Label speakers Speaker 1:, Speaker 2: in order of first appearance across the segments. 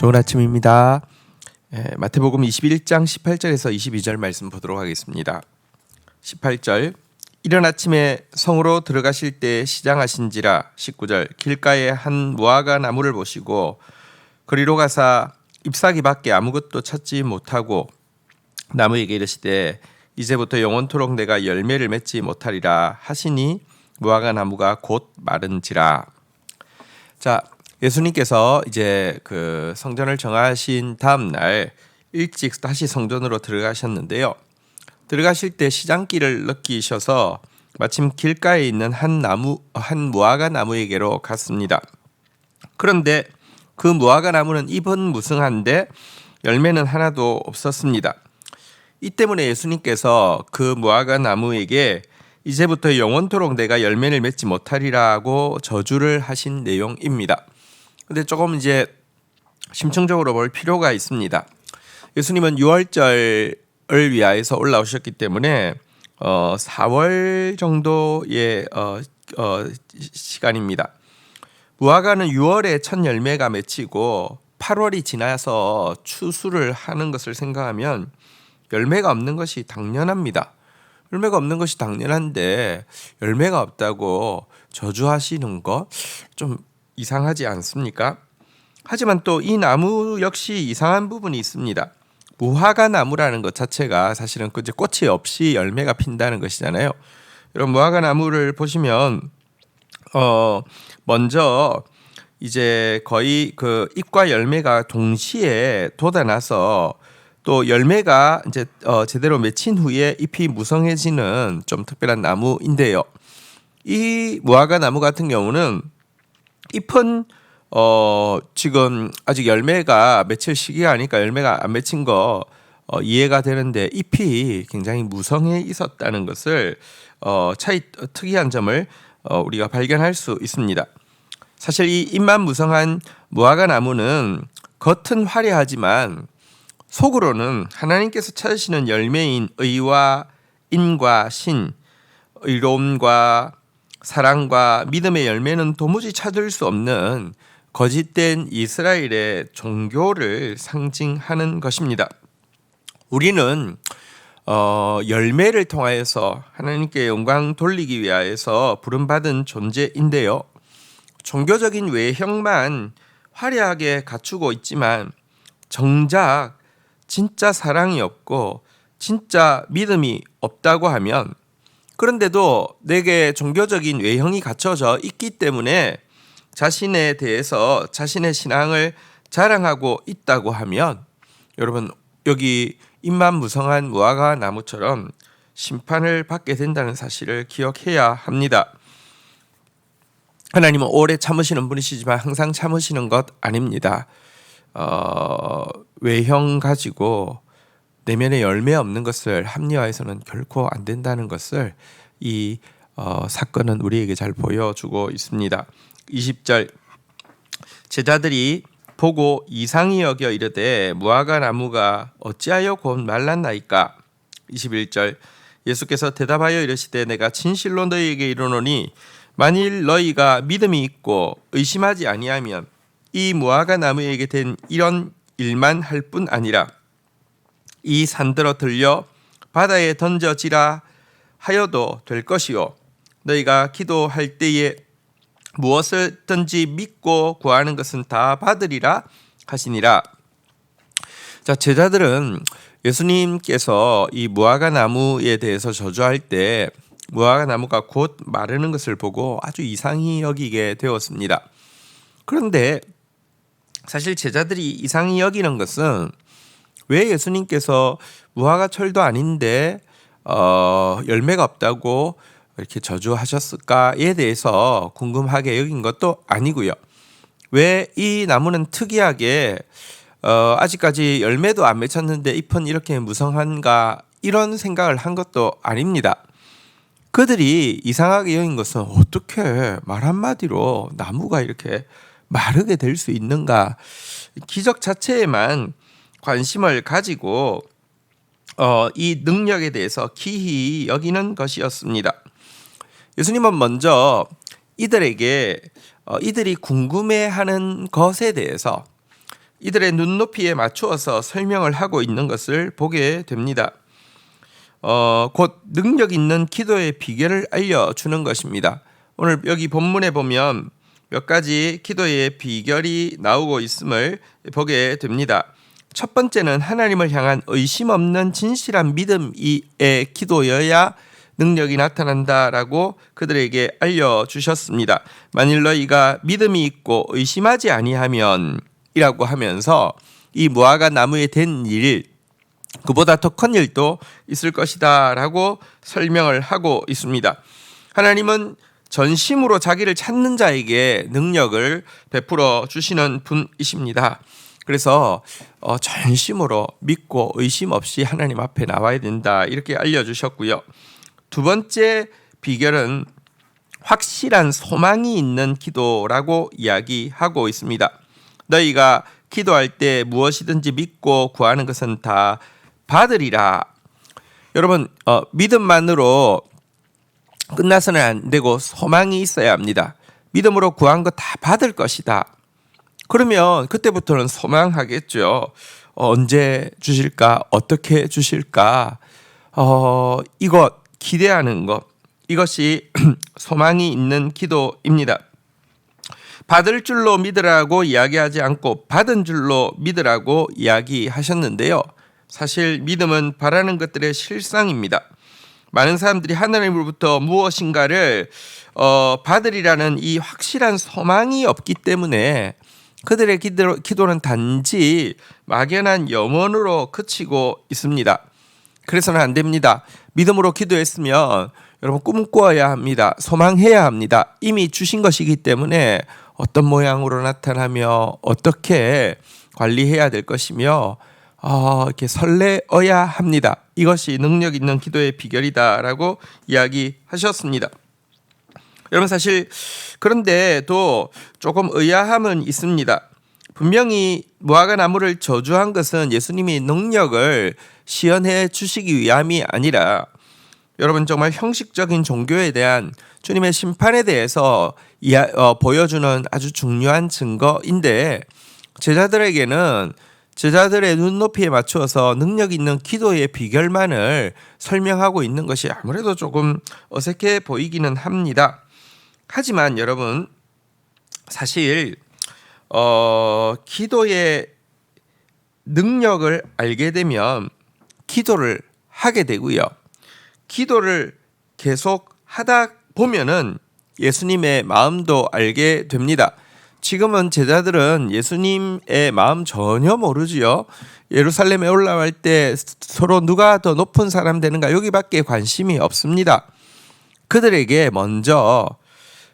Speaker 1: 좋은 아침입니다. 마태복음 21장 18절에서 22절 말씀 보도록 하겠습니다. 18절 이른 아침에 성으로 들어가실 때 시장하신지라. 19절 길가에 한 무화과 나무를 보시고 그리로 가사 잎사귀 밖에 아무것도 찾지 못하고 나무에게 이르시되 이제부터 영원토록 내가 열매를 맺지 못하리라 하시니 무화과 나무가 곧 마른지라. 자, 예수님께서 이제 그 성전을 정하신 다음 날 일찍 다시 성전으로 들어가셨는데요. 들어가실 때 시장길을 느끼셔서 마침 길가에 있는 한 무화과 나무에게로 갔습니다. 그런데 그 무화과 나무는 잎은 무성한데 열매는 하나도 없었습니다. 이 때문에 예수님께서 그 무화과 나무에게 이제부터 영원토록 내가 열매를 맺지 못하리라고 저주를 하신 내용입니다. 근데 조금 이제 심층적으로 볼 필요가 있습니다. 예수님은 6월절을 위하여서 올라오셨기 때문에 4월 정도의 시간입니다. 무화과는 6월에 첫 열매가 맺히고 8월이 지나서 추수를 하는 것을 생각하면 열매가 없는 것이 당연합니다. 열매가 없는 것이 당연한데 열매가 없다고 저주하시는 거 좀 이상하지 않습니까? 하지만 또 이 나무 역시 이상한 부분이 있습니다. 무화과 나무라는 것 자체가 사실은 이제 꽃이 없이 열매가 핀다는 것이잖아요. 이런 무화과 나무를 보시면 먼저 이제 거의 그 잎과 열매가 동시에 돋아나서 또 열매가 이제 제대로 맺힌 후에 잎이 무성해지는 좀 특별한 나무인데요. 이 무화과 나무 같은 경우는 잎은 지금 아직 열매가 맺힐 시기가 아니니까 열매가 안 맺힌 거 이해가 되는데 잎이 굉장히 무성해 있었다는 것을 특이한 점을 우리가 발견할 수 있습니다. 사실 이 잎만 무성한 무화과 나무는 겉은 화려하지만 속으로는 하나님께서 찾으시는 열매인 의와 인과 신, 의로움과 사랑과 믿음의 열매는 도무지 찾을 수 없는 거짓된 이스라엘의 종교를 상징하는 것입니다. 우리는 열매를 통하여서 하나님께 영광 돌리기 위하여서 부름받은 존재인데요. 종교적인 외형만 화려하게 갖추고 있지만 정작 진짜 사랑이 없고 진짜 믿음이 없다고 하면, 그런데도 내게 종교적인 외형이 갖춰져 있기 때문에 자신에 대해서 자신의 신앙을 자랑하고 있다고 하면 여러분 여기 잎만 무성한 무화과 나무처럼 심판을 받게 된다는 사실을 기억해야 합니다. 하나님은 오래 참으시는 분이시지만 항상 참으시는 것 아닙니다. 외형 가지고 내면에 열매 없는 것을 합리화해서는 결코 안 된다는 것을 이 사건은 우리에게 잘 보여주고 있습니다. 20절 제자들이 보고 이상히 여겨 이르되 무화과 나무가 어찌하여 곧 말랐나이까. 21절 예수께서 대답하여 이르시되 내가 진실로 너희에게 이르노니 만일 너희가 믿음이 있고 의심하지 아니하면 이 무화과 나무에게 된 이런 일만 할 뿐 아니라 이 산들어 들려 바다에 던져지라 하여도 될 것이요 너희가 기도할 때에 무엇을든지 믿고 구하는 것은 다 받으리라 하시니라. 자, 제자들은 예수님께서 이 무화과 나무에 대해서 저주할 때 무화과 나무가 곧 마르는 것을 보고 아주 이상히 여기게 되었습니다. 그런데 사실 제자들이 이상히 여기는 것은 왜 예수님께서 무화과 철도 아닌데 열매가 없다고 이렇게 저주하셨을까에 대해서 궁금하게 여긴 것도 아니고요. 왜 이 나무는 특이하게 아직까지 열매도 안 맺혔는데 잎은 이렇게 무성한가 이런 생각을 한 것도 아닙니다. 그들이 이상하게 여긴 것은 어떻게 말 한마디로 나무가 이렇게 마르게 될 수 있는가, 기적 자체에만 관심을 가지고 이 능력에 대해서 기히 여기는 것이었습니다. 예수님은 먼저 이들에게 이들이 궁금해하는 것에 대해서 이들의 눈높이에 맞추어서 설명을 하고 있는 것을 보게 됩니다. 곧 능력 있는 기도의 비결을 알려주는 것입니다. 오늘 여기 본문에 보면 몇 가지 기도의 비결이 나오고 있음을 보게 됩니다. 첫 번째는 하나님을 향한 의심 없는 진실한 믿음의 기도여야 능력이 나타난다라고 그들에게 알려주셨습니다. 만일 너희가 믿음이 있고 의심하지 아니하면 이라고 하면서 이 무화과 나무에 된 일, 그보다 더 큰 일도 있을 것이다 라고 설명을 하고 있습니다. 하나님은 전심으로 자기를 찾는 자에게 능력을 베풀어 주시는 분이십니다. 그래서 전심으로 믿고 의심 없이 하나님 앞에 나와야 된다 이렇게 알려주셨고요. 두 번째 비결은 확실한 소망이 있는 기도라고 이야기하고 있습니다. 너희가 기도할 때 무엇이든지 믿고 구하는 것은 다 받으리라. 여러분, 믿음만으로 끝나서는 안 되고 소망이 있어야 합니다. 믿음으로 구한 거 다 받을 것이다. 그러면 그때부터는 소망하겠죠. 언제 주실까? 어떻게 주실까? 이것 기대하는 것, 이것이 소망이 있는 기도입니다. 받을 줄로 믿으라고 이야기하지 않고 받은 줄로 믿으라고 이야기하셨는데요. 사실 믿음은 바라는 것들의 실상입니다. 많은 사람들이 하나님으로부터 무엇인가를 받으리라는 이 확실한 소망이 없기 때문에 그들의 기도는 단지 막연한 염원으로 그치고 있습니다. 그래서는 안 됩니다. 믿음으로 기도했으면 여러분 꿈꿔야 합니다. 소망해야 합니다. 이미 주신 것이기 때문에 어떤 모양으로 나타나며 어떻게 관리해야 될 것이며 이렇게 설레어야 합니다. 이것이 능력 있는 기도의 비결이다라고 이야기하셨습니다. 여러분 사실 그런데도 조금 의아함은 있습니다. 분명히 무화과 나무를 저주한 것은 예수님이 능력을 시연해 주시기 위함이 아니라 여러분 정말 형식적인 종교에 대한 주님의 심판에 대해서 보여주는 아주 중요한 증거인데 제자들에게는 제자들의 눈높이에 맞추어서 능력 있는 기도의 비결만을 설명하고 있는 것이 아무래도 조금 어색해 보이기는 합니다. 하지만 여러분 사실 기도의 능력을 알게 되면 기도를 하게 되고요. 기도를 계속 하다 보면은 예수님의 마음도 알게 됩니다. 지금은 제자들은 예수님의 마음 전혀 모르지요. 예루살렘에 올라갈 때 서로 누가 더 높은 사람 되는가 여기밖에 관심이 없습니다. 그들에게 먼저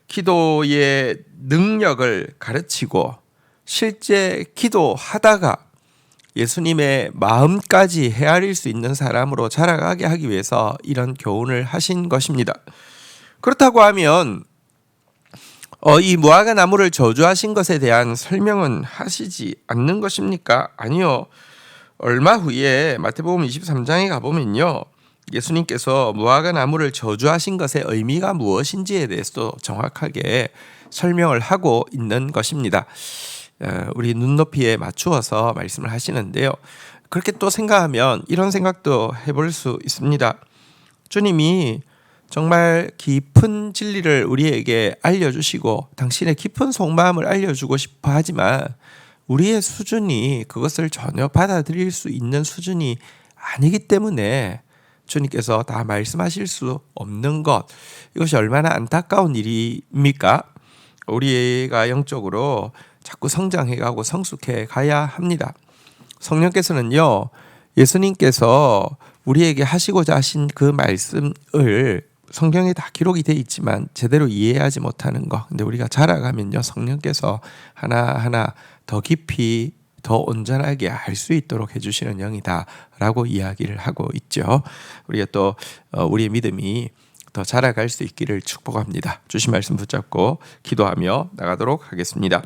Speaker 1: 기도의 능력을 가르치고 실제 기도하다가 예수님의 마음까지 헤아릴 수 있는 사람으로 자라가게 하기 위해서 이런 교훈을 하신 것입니다. 그렇다고 하면 이 무화과 나무를 저주하신 것에 대한 설명은 하시지 않는 것입니까? 아니요. 얼마 후에 마태복음 23장에 가보면요. 예수님께서 무화과 나무를 저주하신 것의 의미가 무엇인지에 대해서도 정확하게 설명을 하고 있는 것입니다. 우리 눈높이에 맞추어서 말씀을 하시는데요. 그렇게 또 생각하면 이런 생각도 해볼 수 있습니다. 주님이 정말 깊은 진리를 우리에게 알려주시고 당신의 깊은 속마음을 알려주고 싶어 하지만 우리의 수준이 그것을 전혀 받아들일 수 있는 수준이 아니기 때문에 주님께서 다 말씀하실 수 없는 것, 이것이 얼마나 안타까운 일입니까? 우리가 영적으로 자꾸 성장해가고 성숙해 가야 합니다. 성령께서는요, 예수님께서 우리에게 하시고자 하신 그 말씀을 성경에 다 기록이 돼 있지만 제대로 이해하지 못하는 거. 근데 우리가 자라가면요, 성령께서 하나하나 더 깊이 더 온전하게 알 수 있도록 해주시는 영이다라고 이야기를 하고 있죠. 우리가 또 우리의 믿음이 더 자라갈 수 있기를 축복합니다. 주신 말씀 붙잡고 기도하며 나가도록 하겠습니다.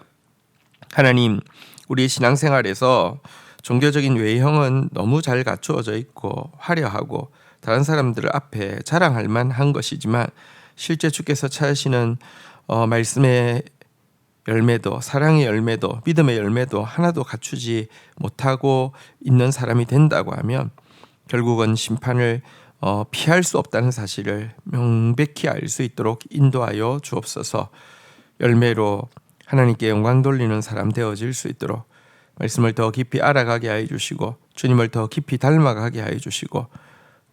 Speaker 1: 하나님, 우리의 신앙생활에서 종교적인 외형은 너무 잘 갖추어져 있고 화려하고 다른 사람들 앞에 자랑할 만한 것이지만 실제 주께서 찾으시는 말씀의 열매도, 사랑의 열매도, 믿음의 열매도 하나도 갖추지 못하고 있는 사람이 된다고 하면 결국은 심판을 피할 수 없다는 사실을 명백히 알 수 있도록 인도하여 주옵소서. 열매로 하나님께 영광 돌리는 사람 되어질 수 있도록 말씀을 더 깊이 알아가게 하여 주시고 주님을 더 깊이 닮아가게 하여 주시고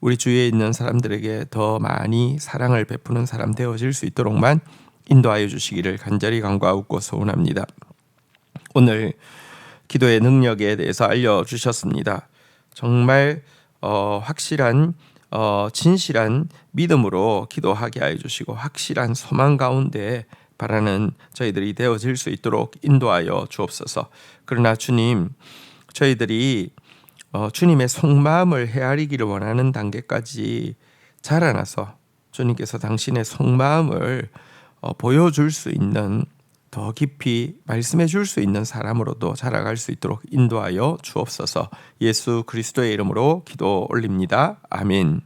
Speaker 1: 우리 주위에 있는 사람들에게 더 많이 사랑을 베푸는 사람 되어질 수 있도록만 인도하여 주시기를 간절히 간구하고 소원합니다. 오늘 기도의 능력에 대해서 알려주셨습니다. 정말 확실한 진실한 믿음으로 기도하게 하여 주시고 확실한 소망 가운데 바라는 저희들이 되어질 수 있도록 인도하여 주옵소서. 그러나 주님, 저희들이 주님의 속마음을 헤아리기를 원하는 단계까지 자라나서 주님께서 당신의 속마음을 보여줄 수 있는, 더 깊이 말씀해 줄 수 있는 사람으로도 자라갈 수 있도록 인도하여 주옵소서. 예수 그리스도의 이름으로 기도 올립니다. 아멘.